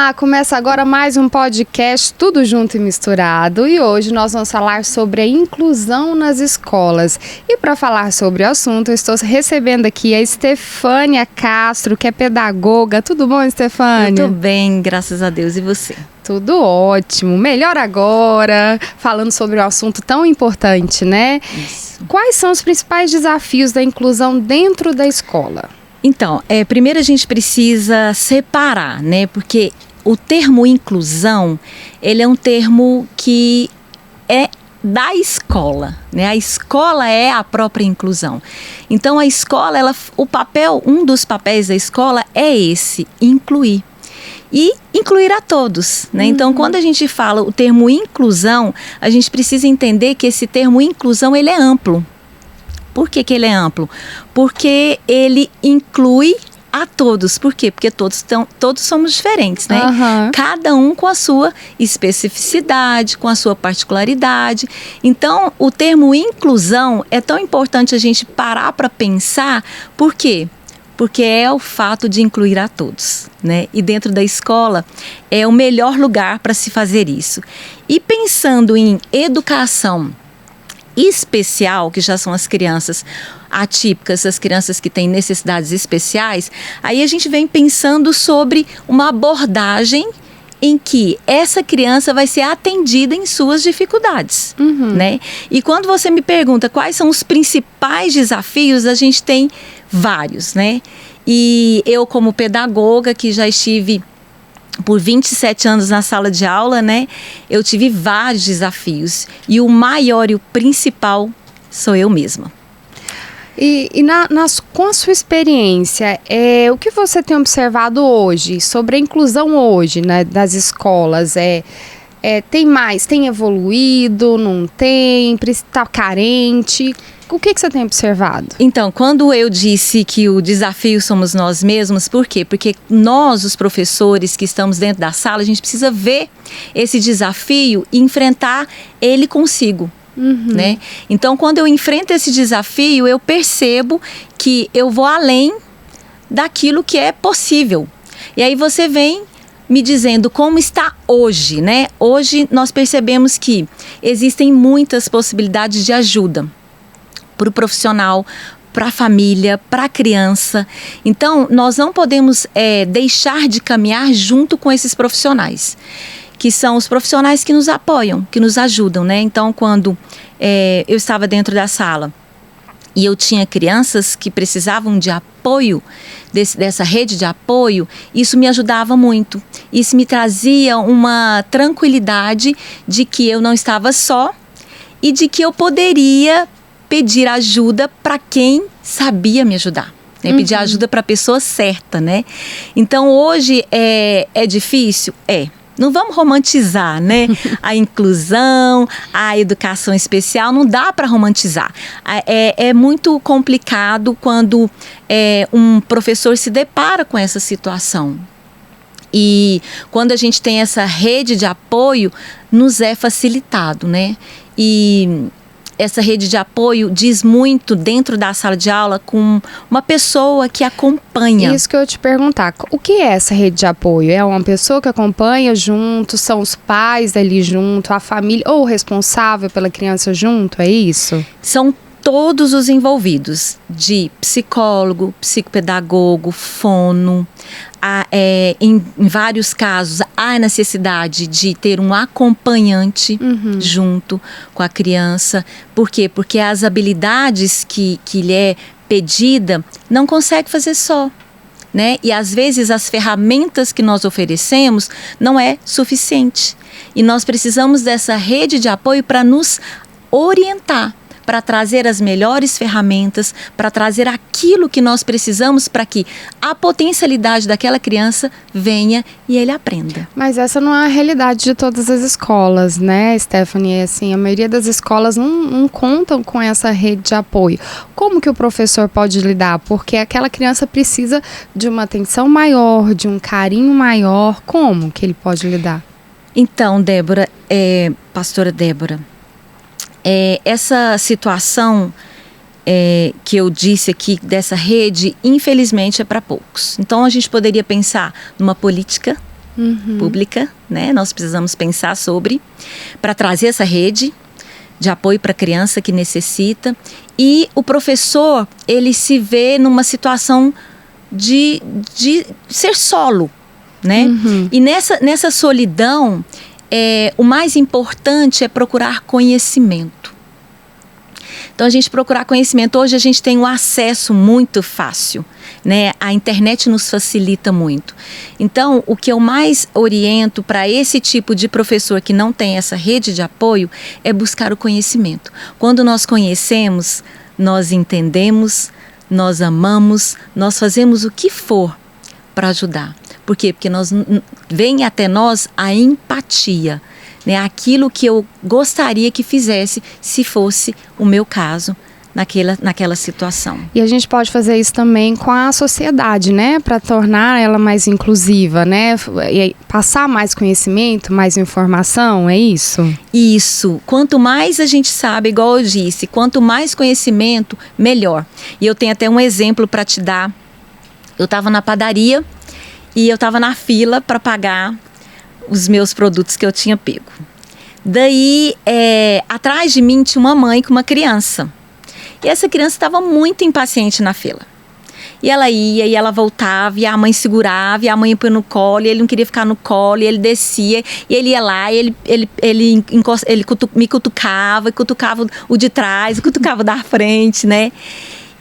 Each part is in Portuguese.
Olá, começa agora mais um podcast Tudo Junto e Misturado e hoje nós vamos falar sobre a inclusão nas escolas. E para falar sobre o assunto, eu estou recebendo aqui a Estefânia Castro, que é pedagoga. Tudo bom, Estefânia? Eu tô bem, graças a Deus. E você? Tudo ótimo. Melhor agora, falando sobre um assunto tão importante, né? Isso. Quais são os principais desafios da inclusão dentro da escola? Então, primeiro a gente precisa separar, né? Porque o termo inclusão, ele é um termo que é da escola, né? A escola é a própria inclusão. Então, a escola, um dos papéis da escola é esse, incluir. E incluir a todos, né? Então, quando a gente fala o termo inclusão, a gente precisa entender que esse termo inclusão, ele é amplo. Por que ele é amplo? Porque ele inclui a todos. Por quê? Porque todos somos diferentes, né? Uhum. Cada um com a sua especificidade, com a sua particularidade. Então, o termo inclusão é tão importante a gente parar para pensar. Por quê? Porque é o fato de incluir a todos, né? E dentro da escola é o melhor lugar para se fazer isso. E pensando em educação especial, que já são as crianças atípicas, as crianças que têm necessidades especiais, aí a gente vem pensando sobre uma abordagem em que essa criança vai ser atendida em suas dificuldades, né? E quando você me pergunta quais são os principais desafios, a gente tem vários, né? E eu, como pedagoga, que já estive por 27 anos na sala de aula, né? Eu tive vários desafios. E o maior e o principal sou eu mesma. Com a sua experiência, o que você tem observado hoje sobre a inclusão hoje, né, das escolas? Tem evoluído, não tem, está carente? O que você tem observado? Então, quando eu disse que o desafio somos nós mesmos, por quê? Porque nós, os professores que estamos dentro da sala, a gente precisa ver esse desafio e enfrentar ele consigo. Né? Então, quando eu enfrento esse desafio, eu percebo que eu vou além daquilo que é possível. E aí você vem me dizendo como está hoje, né? Hoje nós percebemos que existem muitas possibilidades de ajuda para o profissional, para a família, para a criança. Então, nós não podemos deixar de caminhar junto com esses profissionais, que são os profissionais que nos apoiam, que nos ajudam, né? Então, quando eu estava dentro da sala e eu tinha crianças que precisavam de apoio, dessa rede de apoio, isso me ajudava muito. Isso me trazia uma tranquilidade de que eu não estava só e de que eu poderia pedir ajuda para quem sabia me ajudar. Né? Pedir ajuda para a pessoa certa, né? Então, hoje é difícil? Não vamos romantizar, né? A inclusão, a educação especial, não dá para romantizar. É muito complicado quando um professor se depara com essa situação. E quando a gente tem essa rede de apoio, nos é facilitado, né? E essa rede de apoio diz muito dentro da sala de aula com uma pessoa que acompanha. Isso que eu ia te perguntar. O que é essa rede de apoio? É uma pessoa que acompanha junto? São os pais ali junto? A família ou o responsável pela criança junto? É isso? São todos os envolvidos, de psicólogo, psicopedagogo, fono. Em vários casos, há necessidade de ter um acompanhante junto com a criança. Por quê? Porque as habilidades que lhe é pedida não consegue fazer só. Né? E às vezes as ferramentas que nós oferecemos não é suficiente. E nós precisamos dessa rede de apoio para nos orientar, para trazer as melhores ferramentas, para trazer aquilo que nós precisamos para que a potencialidade daquela criança venha e ele aprenda. Mas essa não é a realidade de todas as escolas, né, Stephanie? Assim, a maioria das escolas não contam com essa rede de apoio. Como que o professor pode lidar? Porque aquela criança precisa de uma atenção maior, de um carinho maior. Como que ele pode lidar? Então, Débora, pastora Débora, essa situação que eu disse aqui dessa rede, infelizmente é para poucos. Então a gente poderia pensar numa política, pública, né? Nós precisamos pensar sobre, para trazer essa rede de apoio para a criança que necessita. E o professor, ele se vê numa situação de ser solo, né? E nessa solidão, o mais importante é procurar conhecimento. Então, a gente procurar conhecimento. Hoje a gente tem um acesso muito fácil, né? A internet nos facilita muito. Então, o que eu mais oriento para esse tipo de professor que não tem essa rede de apoio é buscar o conhecimento. Quando nós conhecemos, nós entendemos, nós amamos, nós fazemos o que for para ajudar. Por quê? Porque vem até nós a empatia, né? Aquilo que eu gostaria que fizesse se fosse o meu caso naquela situação. E a gente pode fazer isso também com a sociedade, né? Para tornar ela mais inclusiva, né? E passar mais conhecimento, mais informação, é isso? Isso. Quanto mais a gente sabe, igual eu disse, quanto mais conhecimento, melhor. E eu tenho até um exemplo para te dar. Eu estava na padaria e eu estava na fila para pagar os meus produtos que eu tinha pego. Daí, atrás de mim tinha uma mãe com uma criança. E essa criança estava muito impaciente na fila. E ela ia, e ela voltava, e a mãe segurava, e a mãe põe no colo, e ele não queria ficar no colo, e ele descia, e ele ia lá, e me cutucava, e cutucava o de trás, e cutucava o da frente, né?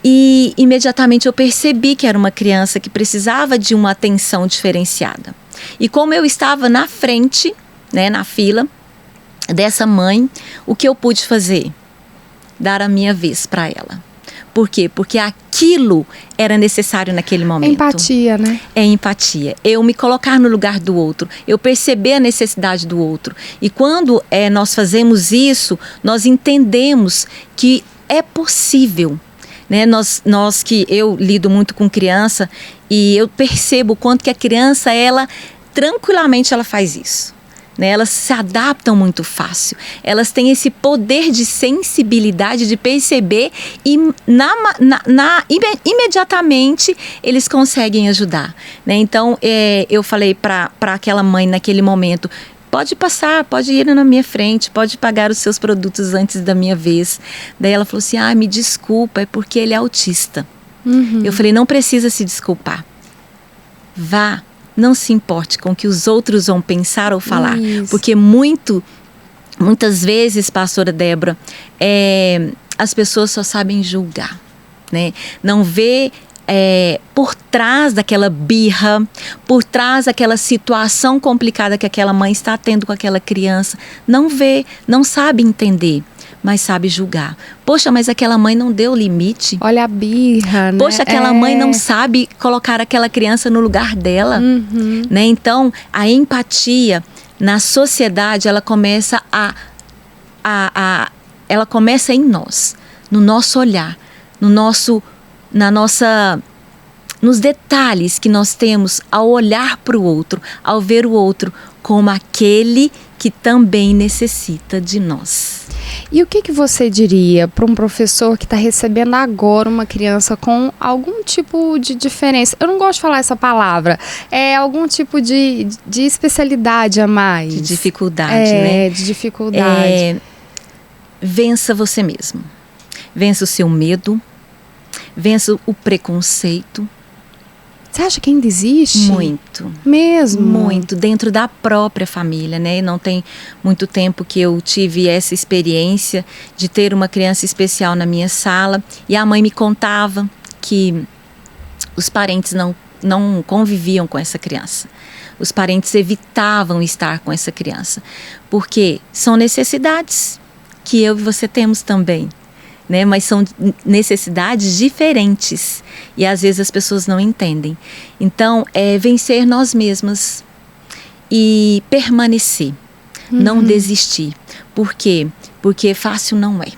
E imediatamente eu percebi que era uma criança que precisava de uma atenção diferenciada. E como eu estava na frente, né, na fila dessa mãe, o que eu pude fazer? Dar a minha vez para ela. Por quê? Porque aquilo era necessário naquele momento. Empatia, né? É empatia. Eu me colocar no lugar do outro, eu perceber a necessidade do outro. E quando nós fazemos isso, nós entendemos que é possível. Né? Eu lido muito com criança e eu percebo o quanto que a criança, tranquilamente ela faz isso. Né? Elas se adaptam muito fácil. Elas têm esse poder de sensibilidade, de perceber e imediatamente eles conseguem ajudar. Né? Então, eu falei para aquela mãe naquele momento, pode passar, pode ir na minha frente, pode pagar os seus produtos antes da minha vez. Daí ela falou assim, me desculpa, é porque ele é autista. Eu falei, não precisa se desculpar. Vá, não se importe com o que os outros vão pensar ou falar. Isso. Porque muitas vezes, pastora Débora, as pessoas só sabem julgar, né? Não vê por trás daquela birra, por trás daquela situação complicada que aquela mãe está tendo com aquela criança. Não vê, não sabe entender, mas sabe julgar. Poxa, mas aquela mãe não deu limite. Olha a birra, né? Poxa, aquela mãe não sabe colocar aquela criança no lugar dela. Né? Então, a empatia na sociedade, ela começa ela começa em nós, no nosso olhar, nos detalhes que nós temos ao olhar para o outro, ao ver o outro como aquele que também necessita de nós. E o que você diria para um professor que está recebendo agora uma criança com algum tipo de diferença? Eu não gosto de falar essa palavra. É algum tipo de especialidade a mais. De dificuldade, né? De dificuldade. Vença você mesmo. Vença o seu medo. Vença o preconceito. Você acha que ainda existe? Muito. Mesmo? Muito, dentro da própria família, né? Não tem muito tempo que eu tive essa experiência de ter uma criança especial na minha sala e a mãe me contava que os parentes não conviviam com essa criança. Os parentes evitavam estar com essa criança, porque são necessidades que eu e você temos também. Né, mas são necessidades diferentes e às vezes as pessoas não entendem. Então, vencer nós mesmas e permanecer, não desistir. Por quê? Porque fácil não é,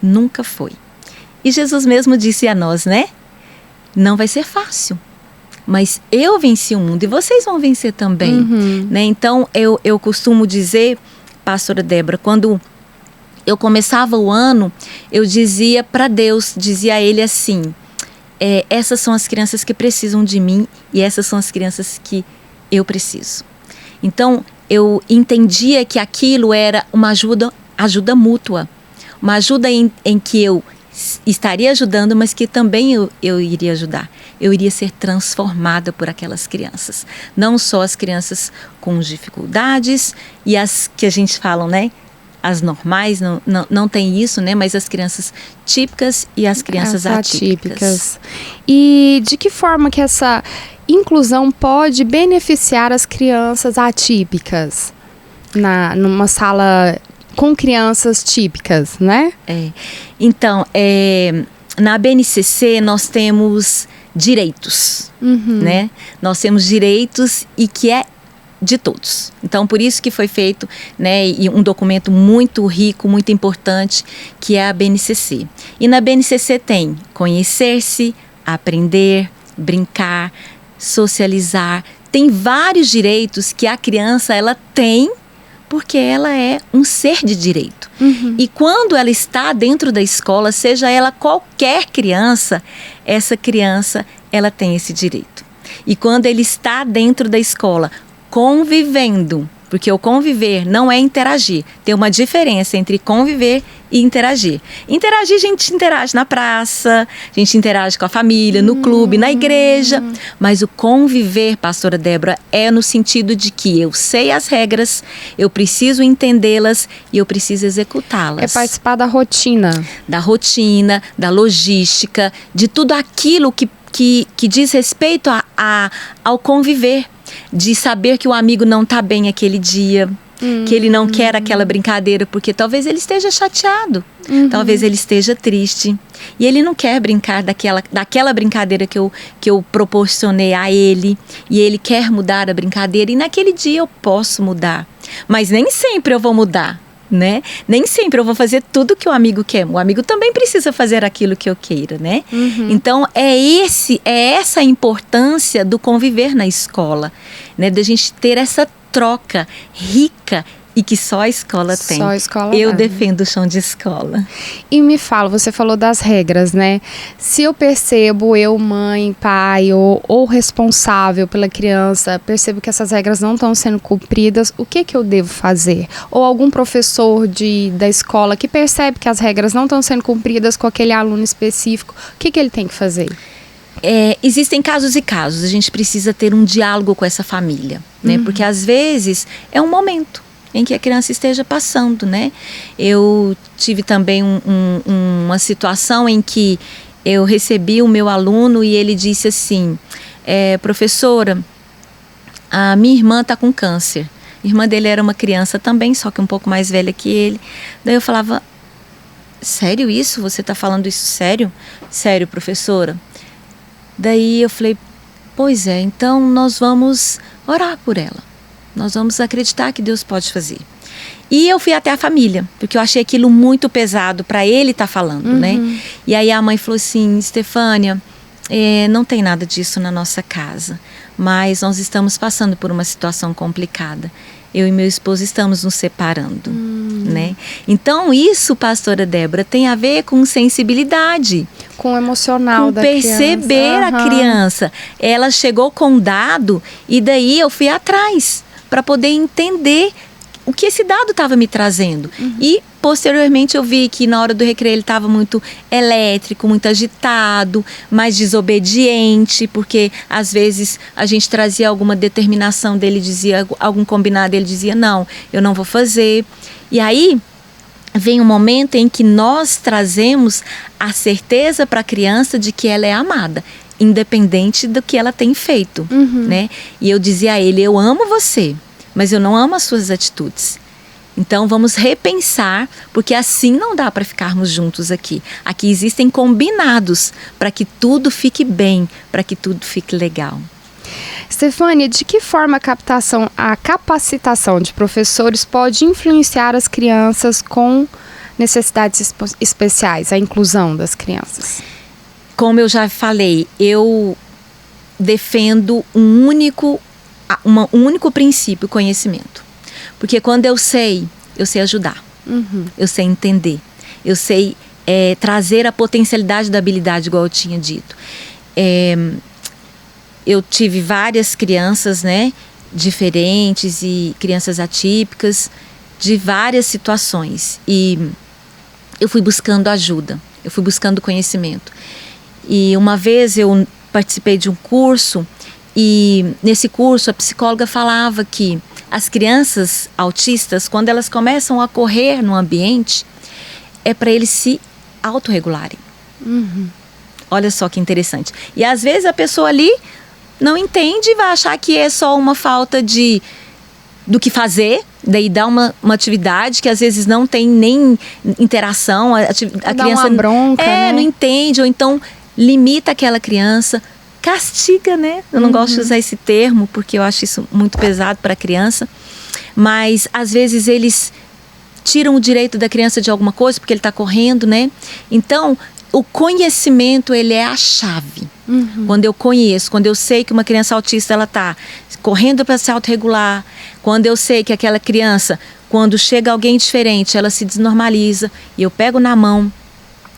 nunca foi. E Jesus mesmo disse a nós, né? Não vai ser fácil, mas eu venci o mundo e vocês vão vencer também. Né? Então, eu costumo dizer, pastora Débora, quando eu começava o ano, eu dizia para Deus, dizia a Ele assim, essas são as crianças que precisam de mim e essas são as crianças que eu preciso. Então, eu entendia que aquilo era uma ajuda mútua. Uma ajuda em que eu estaria ajudando, mas que também eu iria ajudar. Eu iria ser transformada por aquelas crianças. Não só as crianças com dificuldades e as que a gente fala, né? As normais, não tem isso, né? Mas as crianças típicas e as crianças atípicas. E de que forma que essa inclusão pode beneficiar as crianças atípicas numa sala com crianças típicas, né? Então, na BNCC nós temos direitos, né? Nós temos direitos e que é de todos. Então, por isso que foi feito, né, um documento muito rico, muito importante, que é a BNCC. E na BNCC tem conhecer-se, aprender, brincar, socializar. Tem vários direitos que a criança ela tem, porque ela é um ser de direito. E quando ela está dentro da escola, seja ela qualquer criança, essa criança ela tem esse direito. E quando ele está dentro da escola, convivendo, porque o conviver não é interagir. Tem uma diferença entre conviver e interagir. Interagir, a gente interage na praça, a gente interage com a família, no clube, na igreja. Mas o conviver, pastora Débora, é no sentido de que eu sei as regras, eu preciso entendê-las e eu preciso executá-las. É participar da rotina. Da rotina, da logística, de tudo aquilo que diz respeito ao conviver. De saber que o amigo não está bem aquele dia, que ele não quer aquela brincadeira, porque talvez ele esteja chateado, talvez ele esteja triste. E ele não quer brincar daquela brincadeira que eu proporcionei a ele. E ele quer mudar a brincadeira. E naquele dia eu posso mudar. Mas nem sempre eu vou mudar, né? Nem sempre eu vou fazer tudo que o amigo quer. O amigo também precisa fazer aquilo que eu queira, né? Então, é essa a importância do conviver na escola, né? De a gente ter essa troca rica e que só a escola tem. Só a escola eu defendo o chão de escola. E me fala, você falou das regras, né? Se eu percebo, mãe, pai ou responsável pela criança, percebo que essas regras não estão sendo cumpridas, o que eu devo fazer? Ou algum professor da escola que percebe que as regras não estão sendo cumpridas com aquele aluno específico, o que ele tem que fazer? Existem casos e casos. A gente precisa ter um diálogo com essa família, né? Porque às vezes é um momento em que a criança esteja passando, né? Eu tive também uma situação em que eu recebi o meu aluno e ele disse assim, professora, a minha irmã está com câncer. A irmã dele era uma criança também, só que um pouco mais velha que ele. Daí eu falava, sério isso? Você está falando isso sério? Sério, professora? Daí eu falei, pois é, então nós vamos orar por ela. Nós vamos acreditar que Deus pode fazer. E eu fui até a família, porque eu achei aquilo muito pesado para ele estar falando, né? E aí a mãe falou assim, Estefânia, não tem nada disso na nossa casa, mas nós estamos passando por uma situação complicada. Eu e meu esposo estamos nos separando, né? Então isso, pastora Débora, tem a ver com sensibilidade. Com o emocional da criança. Com perceber a criança. Ela chegou com um dado e daí eu fui atrás para poder entender o que esse dado estava me trazendo. E posteriormente eu vi que na hora do recreio ele estava muito elétrico, muito agitado, mais desobediente, porque às vezes a gente trazia alguma determinação dele, dizia algum combinado, ele dizia não, eu não vou fazer. E aí vem um momento em que nós trazemos a certeza para a criança de que ela é amada, independente do que ela tem feito, né? E eu dizia a ele, eu amo você, mas eu não amo as suas atitudes. Então vamos repensar, porque assim não dá para ficarmos juntos aqui. Aqui existem combinados para que tudo fique bem, para que tudo fique legal. Estefânia, de que forma a capacitação de professores pode influenciar as crianças com necessidades especiais, a inclusão das crianças? Como eu já falei, eu defendo um único princípio, conhecimento. Porque quando eu sei ajudar, eu sei entender, eu sei trazer a potencialidade da habilidade, igual eu tinha dito. Eu tive várias crianças, né? diferentes e crianças atípicas de várias situações. E eu fui buscando ajuda, eu fui buscando conhecimento. E uma vez eu participei de um curso e nesse curso a psicóloga falava que as crianças autistas, quando elas começam a correr no ambiente, é para eles se autorregularem. Olha só que interessante. E às vezes a pessoa ali não entende e vai achar que é só uma falta do que fazer, daí dá uma atividade que às vezes não tem nem interação, a criança uma bronca, né? não entende, ou então limita aquela criança, castiga, né? Eu não gosto de usar esse termo porque eu acho isso muito pesado para a criança, mas às vezes eles tiram o direito da criança de alguma coisa porque ele está correndo, né? Então o conhecimento, ele é a chave. Quando eu conheço, quando eu sei que uma criança autista ela está correndo para se autorregular, quando eu sei que aquela criança, quando chega alguém diferente, ela se desnormaliza, e eu pego na mão,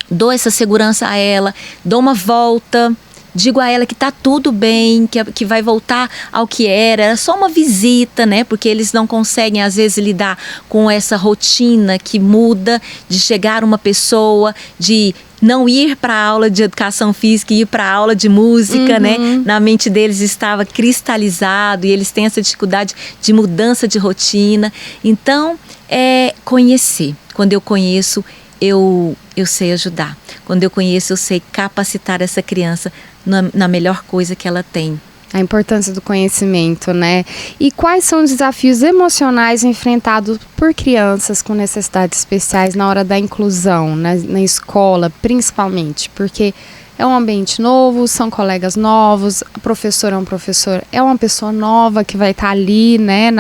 dou essa segurança a ela, dou uma volta, digo a ela que está tudo bem, que vai voltar ao que era só uma visita, né? Porque eles não conseguem, às vezes, lidar com essa rotina que muda, de chegar uma pessoa, de não ir para a aula de educação física e ir para a aula de música, né? Na mente deles estava cristalizado e eles têm essa dificuldade de mudança de rotina. Então, é conhecer. Quando eu conheço, eu sei ajudar. Quando eu conheço, eu sei capacitar essa criança na melhor coisa que ela tem. A importância do conhecimento, né? E quais são os desafios emocionais enfrentados por crianças com necessidades especiais na hora da inclusão, na escola, principalmente? Porque é um ambiente novo, são colegas novos, o professor é um professor, é uma pessoa nova que vai estar ali, né?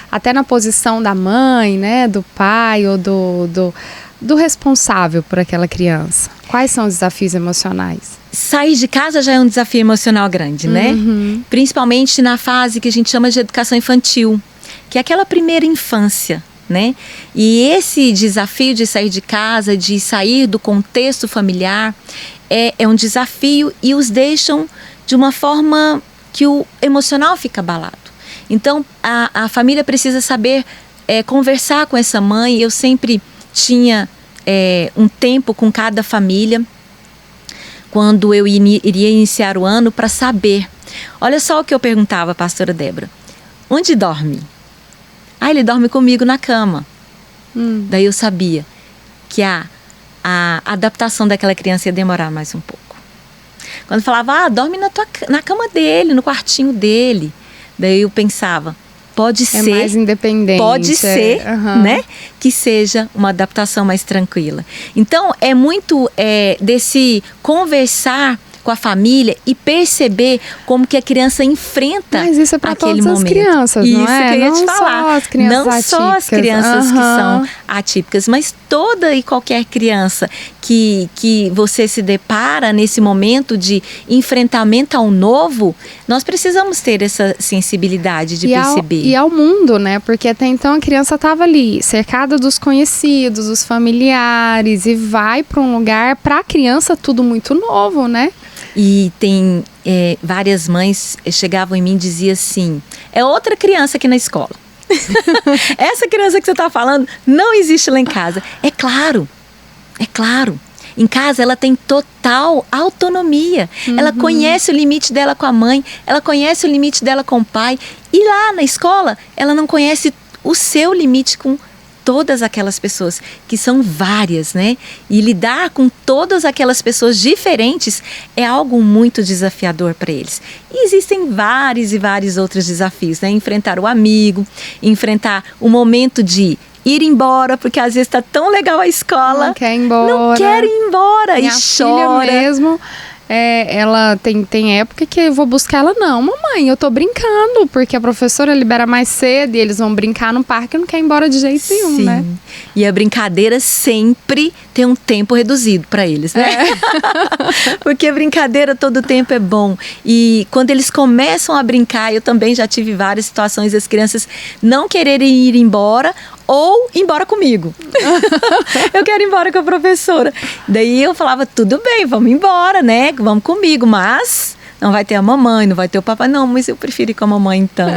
Até na posição da mãe, né? Do pai ou do responsável por aquela criança. Quais são os desafios emocionais? Sair de casa já é um desafio emocional grande, né? Principalmente na fase que a gente chama de educação infantil, que é aquela primeira infância, né? E esse desafio de sair de casa, de sair do contexto familiar, é um desafio e os deixam de uma forma que o emocional fica abalado. Então, a família precisa saber conversar com essa mãe. Eu sempre tinha um tempo com cada família quando eu iria iniciar o ano para saber. Olha só o que eu perguntava, pastora Débora. Onde dorme? Ele dorme comigo na cama. Daí eu sabia que a adaptação daquela criança ia demorar mais um pouco. Quando falava, dorme na cama dele, no quartinho dele. Daí eu pensava, pode ser mais independente. Pode ser, né? Que seja uma adaptação mais tranquila. Então, é muito desse conversar com a família e perceber como que a criança enfrenta aquele momento. Mas isso é para todas as crianças, não é? Isso que eu ia te falar. Só as crianças não atípicas. Só as crianças que são atípicas, mas toda e qualquer criança que você se depara nesse momento de enfrentamento ao novo, nós precisamos ter essa sensibilidade de perceber. E ao mundo, né? Porque até então a criança estava ali, cercada dos conhecidos, dos familiares, e vai para um lugar, para a criança, tudo muito novo, né? E tem várias mães chegavam em mim e diziam assim, é outra criança aqui na escola. Essa criança que você está falando não existe lá em casa. É claro. Em casa ela tem total autonomia. Ela conhece o limite dela com a mãe, ela conhece o limite dela com o pai. E lá na escola, ela não conhece o seu limite com todas aquelas pessoas, que são várias, né? E lidar com todas aquelas pessoas diferentes é algo muito desafiador para eles. E existem vários e vários outros desafios, né? Enfrentar o amigo, enfrentar o momento de ir embora, porque às vezes está tão legal a escola. Não quer ir embora. Não quer ir embora. Minha e chora. Filha mesmo, ela tem época que eu vou buscar ela. Não, mamãe, eu tô brincando, porque a professora libera mais cedo e eles vão brincar no parque e não quer ir embora de jeito nenhum, Sim. né? E a brincadeira sempre tem um tempo reduzido para eles, né? Porque a brincadeira todo tempo é bom. E quando eles começam a brincar, eu também já tive várias situações das crianças não quererem ir embora ou ir embora comigo. Eu quero ir embora com a professora. Daí eu falava, tudo bem, vamos embora, né? Vamos comigo, mas Não vai ter a mamãe, não vai ter o papai. Não, mas eu prefiro ir com a mamãe então.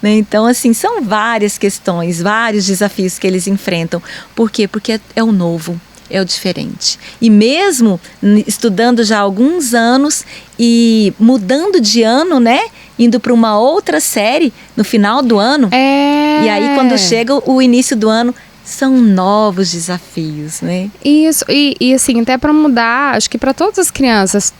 Né? Então, assim, são várias questões, vários desafios que eles enfrentam. Por quê? Porque é o novo, é o diferente. E mesmo estudando já há alguns anos e mudando de ano, né? Indo para uma outra série no final do ano. E aí, quando chega o início do ano, são novos desafios, né? Isso, e assim, até para mudar, acho que para todas as crianças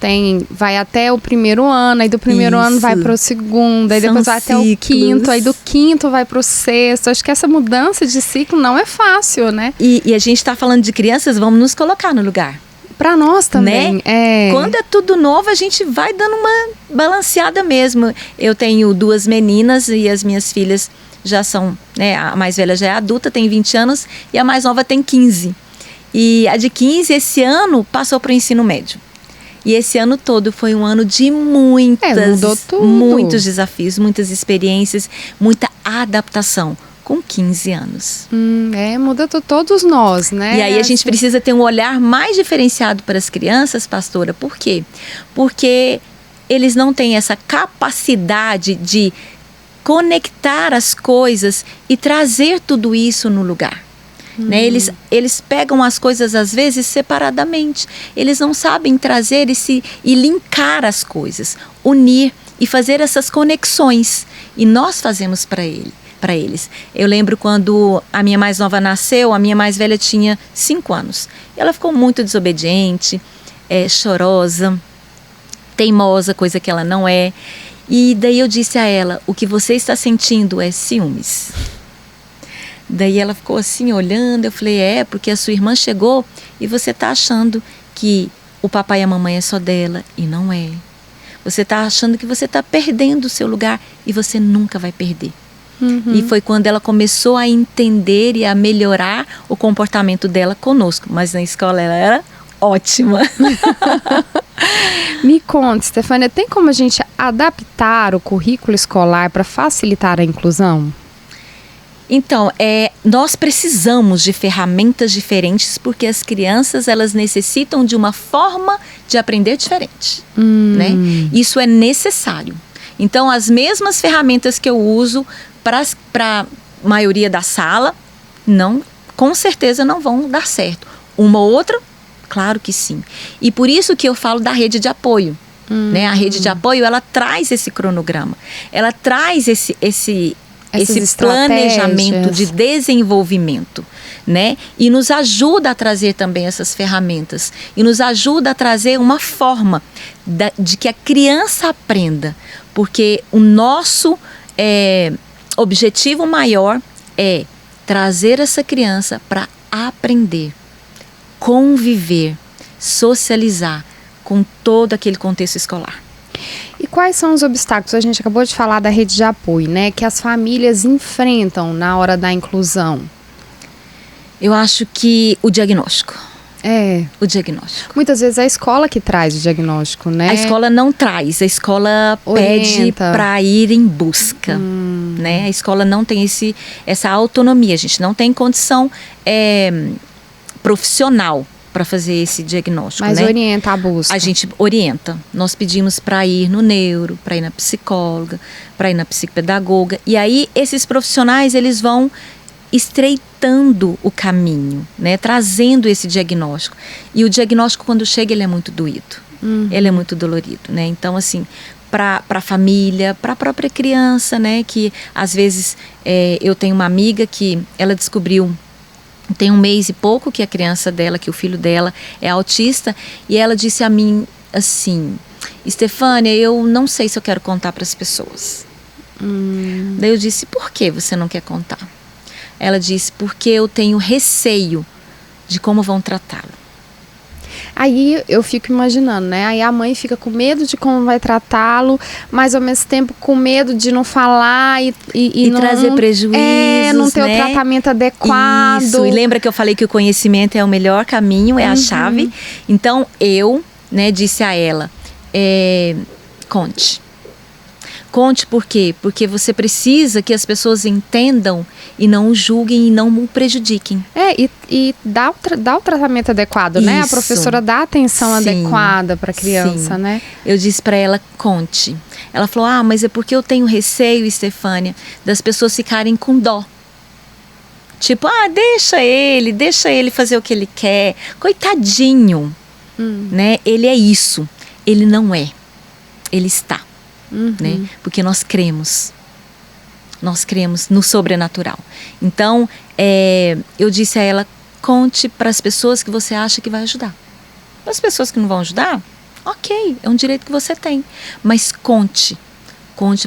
vai até o primeiro ano, aí do primeiro ano vai para o segundo, aí depois vai até o quinto, aí do quinto vai para o sexto. Acho que essa mudança de ciclo não é fácil, né? E a gente está falando de crianças, vamos nos colocar no lugar. Para nós também. Né? Quando é tudo novo, a gente vai dando uma balanceada mesmo. Eu tenho 2 meninas e as minhas filhas já são, né, a mais velha já é adulta, tem 20 anos, e a mais nova tem 15. E a de 15, esse ano, passou para o ensino médio. E esse ano todo foi um ano de muitos desafios, muitas experiências, muita adaptação. Com 15 anos. Muda todos nós, né? E aí a gente precisa ter um olhar mais diferenciado para as crianças, pastora. Por quê? Porque eles não têm essa capacidade de conectar as coisas e trazer tudo isso no lugar. Né? Eles pegam as coisas às vezes separadamente. Eles não sabem trazer e linkar as coisas, unir e fazer essas conexões. E nós fazemos para eles. Eu lembro quando a minha mais nova nasceu, a minha mais velha tinha 5 anos. Ela ficou muito desobediente, chorosa, teimosa, coisa que ela não é. E daí eu disse a ela, o que você está sentindo é ciúmes. Daí ela ficou assim olhando, eu falei, porque a sua irmã chegou e você está achando que o papai e a mamãe é só dela, e não é. Você está achando que você está perdendo o seu lugar, e você nunca vai perder. E foi quando ela começou a entender e a melhorar o comportamento dela conosco. Mas na escola ela era ótima. Me conta, Stefânia, tem como a gente adaptar o currículo escolar para facilitar a inclusão? Então, nós precisamos de ferramentas diferentes porque as crianças, elas necessitam de uma forma de aprender diferente. Né? Isso é necessário. Então, as mesmas ferramentas que eu uso para a maioria da sala, com certeza não vão dar certo. Uma ou outra, claro que sim. E por isso que eu falo da rede de apoio. Né? A rede de apoio, ela traz esse cronograma. Ela traz esse planejamento de desenvolvimento, né? E nos ajuda a trazer também essas ferramentas. E nos ajuda a trazer uma forma de que a criança aprenda. Porque o nosso objetivo maior é trazer essa criança para aprender, conviver, socializar com todo aquele contexto escolar. E quais são os obstáculos? A gente acabou de falar da rede de apoio, né? Que as famílias enfrentam na hora da inclusão. Eu acho que o diagnóstico. O diagnóstico. Muitas vezes é a escola que traz o diagnóstico, né? A escola não traz, a escola pede para ir em busca. Né? A escola não tem essa autonomia, a gente não tem condição profissional para fazer esse diagnóstico. Mas né? Orienta a busca. A gente orienta. Nós pedimos para ir no neuro, para ir na psicóloga, para ir na psicopedagoga. E aí esses profissionais, eles vão estreitando o caminho, né? Trazendo esse diagnóstico. E o diagnóstico, quando chega, ele é muito doído. Ele é muito dolorido, né? Então, assim, para a família, para a própria criança, né? Que às vezes eu tenho uma amiga que ela descobriu tem 1 mês e pouco que a criança dela, que o filho dela é autista, e ela disse a mim assim, Stefânia, eu não sei se eu quero contar para as pessoas. Daí eu disse, por que você não quer contar? Ela disse, porque eu tenho receio de como vão tratá-lo. Aí eu fico imaginando, né? Aí a mãe fica com medo de como vai tratá-lo, mas ao mesmo tempo com medo de não falar e não trazer prejuízos, não ter o tratamento adequado. Isso, e lembra que eu falei que o conhecimento é o melhor caminho, é a chave. Então eu, né, disse a ela, conte. Conte por quê? Porque você precisa que as pessoas entendam e não o julguem e não o prejudiquem. E dá o tratamento adequado, né? A Isso. professora dá a atenção Sim. adequada para a criança, Sim. né? Eu disse para ela, conte. Ela falou, mas é porque eu tenho receio, Estefânia, das pessoas ficarem com dó. Tipo, deixa ele fazer o que ele quer. Coitadinho, né? Ele é isso. Ele não é. Ele está. Né? Porque nós cremos no sobrenatural. Então, eu disse a ela, conte para as pessoas que você acha que vai ajudar. Para as pessoas que não vão ajudar, ok, é um direito que você tem. Mas conte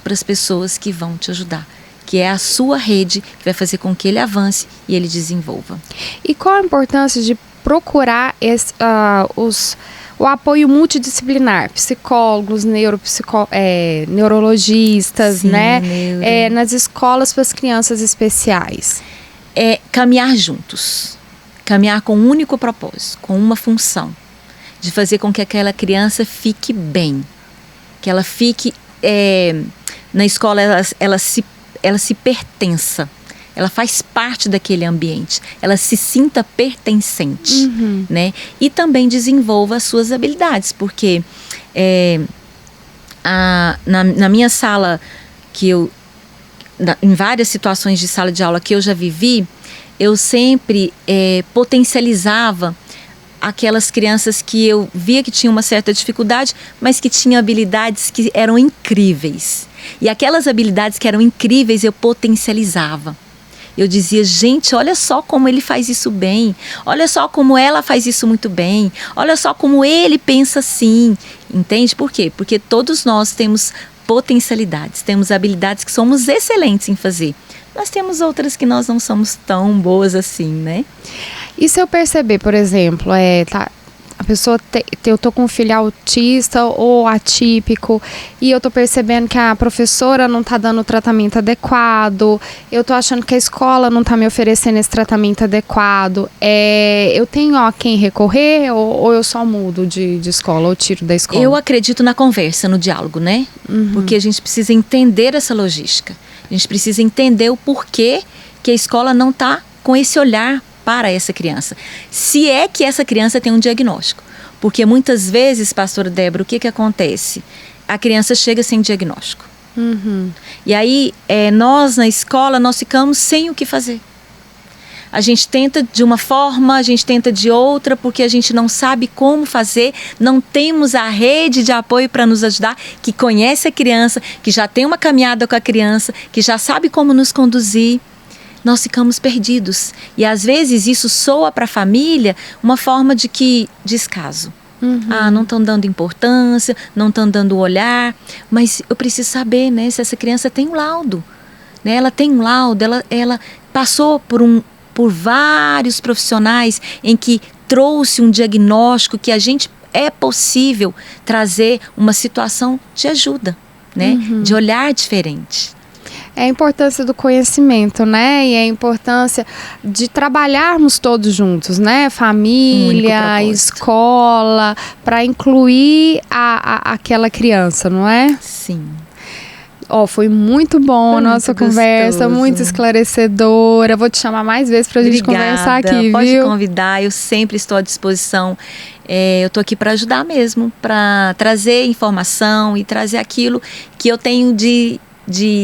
para as pessoas que vão te ajudar, que é a sua rede que vai fazer com que ele avance e ele desenvolva. E qual a importância de procurar o apoio multidisciplinar, psicólogos, neurologistas, Sim, né? Nas escolas para as crianças especiais? Caminhar juntos, caminhar com um único propósito, com uma função, de fazer com que aquela criança fique bem, que ela fique na escola, ela se pertença. Ela faz parte daquele ambiente, ela se sinta pertencente, né? E também desenvolva as suas habilidades, porque na minha sala, em várias situações de sala de aula que eu já vivi, eu sempre potencializava aquelas crianças que eu via que tinham uma certa dificuldade, mas que tinham habilidades que eram incríveis. E aquelas habilidades que eram incríveis eu potencializava. Eu dizia, gente, olha só como ele faz isso bem, olha só como ela faz isso muito bem, olha só como ele pensa assim, entende? Por quê? Porque todos nós temos potencialidades, temos habilidades que somos excelentes em fazer, mas temos outras que nós não somos tão boas assim, né? E se eu perceber, por exemplo, a pessoa eu tô com um filho autista ou atípico e eu tô percebendo que a professora não tá dando o tratamento adequado, eu tô achando que a escola não tá me oferecendo esse tratamento adequado, eu tenho a quem recorrer ou eu só mudo de escola ou tiro da escola? Eu acredito na conversa, no diálogo, né? Porque a gente precisa entender essa logística, a gente precisa entender o porquê que a escola não tá com esse olhar para essa criança, se é que essa criança tem um diagnóstico, porque muitas vezes, pastora Débora, o que acontece? A criança chega sem diagnóstico, e aí nós na escola, nós ficamos sem o que fazer. A gente tenta de uma forma, a gente tenta de outra, porque a gente não sabe como fazer, não temos a rede de apoio para nos ajudar, que conhece a criança, que já tem uma caminhada com a criança, que já sabe como nos conduzir. Nós ficamos perdidos. E às vezes isso soa para a família uma forma de descaso. Não estão dando importância, não estão dando o olhar. Mas eu preciso saber, né, se essa criança tem um laudo. Né? Ela tem um laudo, ela passou por vários profissionais em que trouxe um diagnóstico que é possível trazer uma situação de ajuda, né? De olhar diferente. É a importância do conhecimento, né? E a importância de trabalharmos todos juntos, né? Família, escola, para incluir aquela criança, não é? Sim. Foi muito bom a nossa conversa, muito esclarecedora. Vou te chamar mais vezes para a gente conversar aqui, pode viu? Convidar, eu sempre estou à disposição. Eu estou aqui para ajudar mesmo, para trazer informação e trazer aquilo que eu tenho de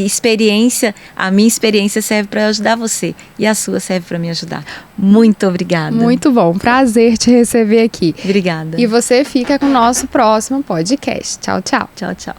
experiência. A minha experiência serve para ajudar você e a sua serve para me ajudar. Muito obrigada. Muito bom, prazer te receber aqui. Obrigada. E você fica com o nosso próximo podcast. Tchau, tchau. Tchau, tchau.